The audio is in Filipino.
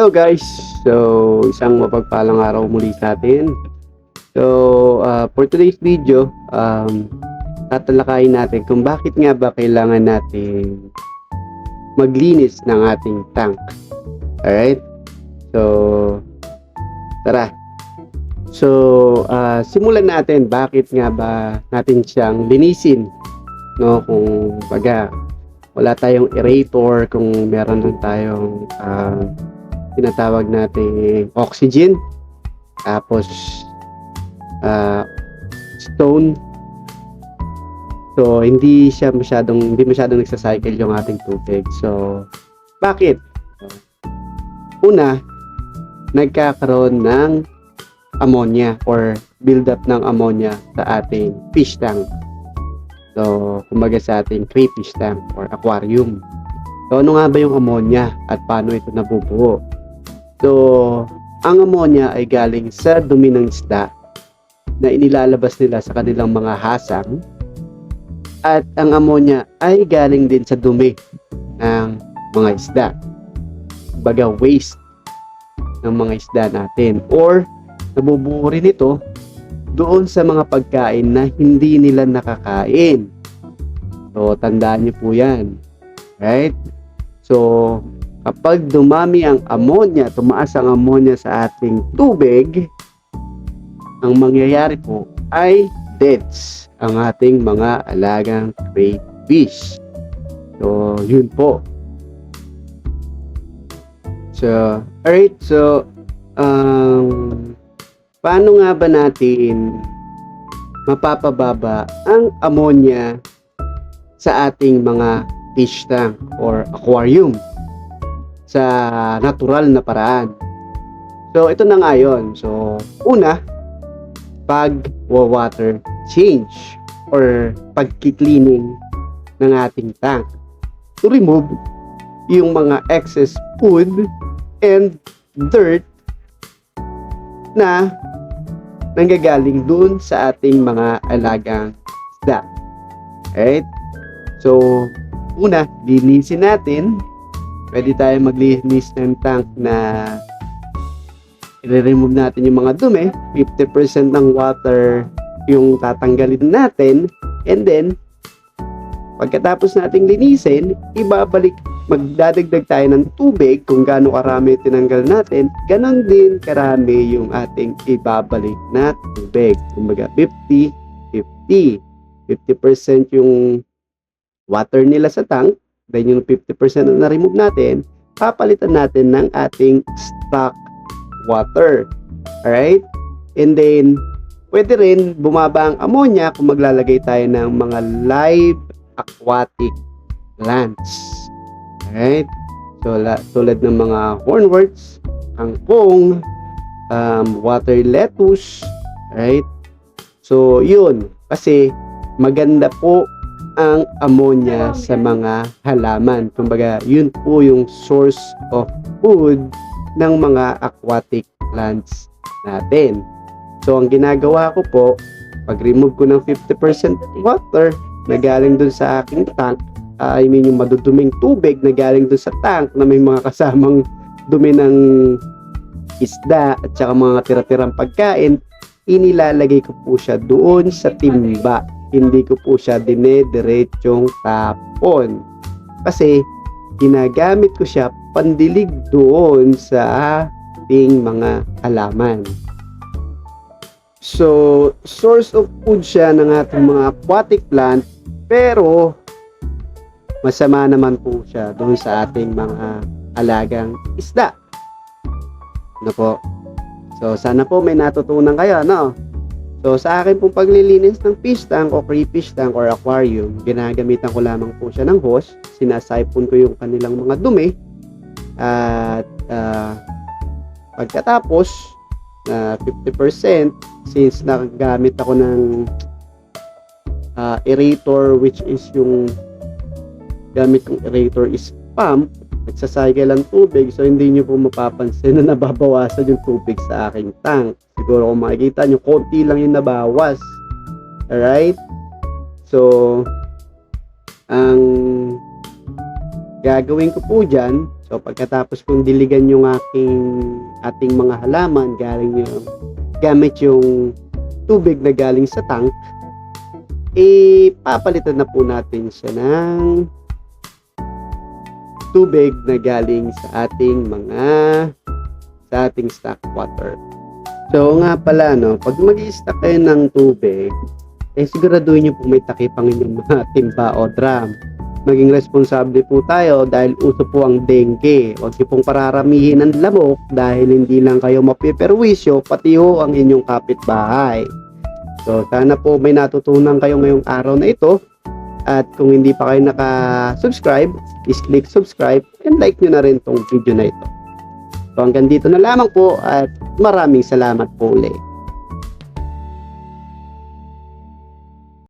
Hello guys! So, isang mapagpalang araw muli sa atin. For today's video, tatalakayin natin kung bakit nga ba kailangan natin maglinis ng ating tank. Alright? So, tara. Simulan natin bakit nga ba natin siyang linisin. No? Kung baga, wala tayong aerator, kung meron lang tayong tinatawag natin oxygen, tapos stone. So hindi masyadong nagsa-cycle yung ating tubig. So bakit? Una, nagkakaroon ng ammonia or build up ng ammonia sa ating fish tank. So kumbaga sa ating crayfish tank or aquarium. So ano nga ba yung ammonia at paano ito nabubuo? So, ang ammonia ay galing sa dumi ng isda na inilalabas nila sa kanilang mga hasang, at ang ammonia ay galing din sa dumi ng mga isda. Baga waste ng mga isda natin, or nabubuo rin ito doon sa mga pagkain na hindi nila nakakain. So, tandaan niyo po yan. Right? So, kapag dumami ang ammonia, tumaas ang ammonia sa ating tubig, ang mangyayari po ay deaths ang ating mga alagang crayfish. So, yun po. So, alright. So, paano nga ba natin mapapababa ang ammonia sa ating mga fish tank or aquarium sa natural na paraan? So, ito na nga yun. So, una, pag-water change or pag-cleaning ng ating tank to remove yung mga excess food and dirt na nanggagaling dun sa ating mga alagang isda. Right? So, una, linisin natin. Pwede tayo maglinis ng tank na i-remove natin yung mga dumi. 50% ng water yung tatanggalin natin, and then pagkatapos nating linisin, magdadagdag tayo ng tubig kung gaano karami tinanggal natin. Ganon din karami yung ating ibabalik na tubig. Kumbaga 50-50. 50% yung water nila sa tank, then yung 50% na na-remove natin, papalitan natin ng ating stock water. Alright? And then, pwede rin bumaba ang ammonia kung maglalagay tayo ng mga live aquatic plants. Alright? So, tulad ng mga hornworts, kangkong, water lettuce. Alright? So, yun. Kasi, maganda po ang ammonia sa mga halaman. Kumbaga, yun po yung source of food ng mga aquatic plants natin. So, ang ginagawa ko po, pag-remove ko ng 50% water na galing dun sa aking tank, yung maduduming tubig na galing dun sa tank na may mga kasamang dumi ng isda at saka mga tira-tirang pagkain, inilalagay ko po siya doon sa timba. Hindi ko po siya dinediretsyong tapon. Kasi, ginagamit ko siya pandilig doon sa ating mga halaman. So, source of food siya ng ating mga aquatic plant, pero masama naman po siya doon sa ating mga alagang isda. Ano po? So, sana po may natutunan kayo, no? So, sa akin pong paglilinis ng fish tank o crayfish tank or aquarium, ginagamitan ko lamang po siya ng hose. Sinasipon ko yung kanilang mga dumi. At pagkatapos, 50%, since nagagamit ako ng aerator, which is yung gamit kong aerator is pump, nagsacycle ang tubig, so hindi nyo po mapapansin na nababawasan yung tubig sa aking tank. Siguro kung makikita nyo, konti lang yung nabawas. Alright? So, ang gagawin ko po dyan, So pagkatapos kong diligan yung ating mga halaman gamit yung tubig na galing sa tank, papalitan na po natin siya ng tubig na galing sa ating stock water. So nga pala, no, pag mag-i-stock kayo ng tubig, siguraduhin nyo po may takip ang inyong mga timba o drum. Maging responsable po tayo dahil uso po ang dengue. Huwag niyo pong pararamihin ang lamok dahil hindi lang kayo mapiperwisyo, pati ho ang inyong kapitbahay. So sana po may natutunan kayo ngayong araw na ito. At kung hindi pa kayo naka-subscribe, please click subscribe and like nyo na rin tong video na ito. So hanggang dito na lamang po at maraming salamat po ulit.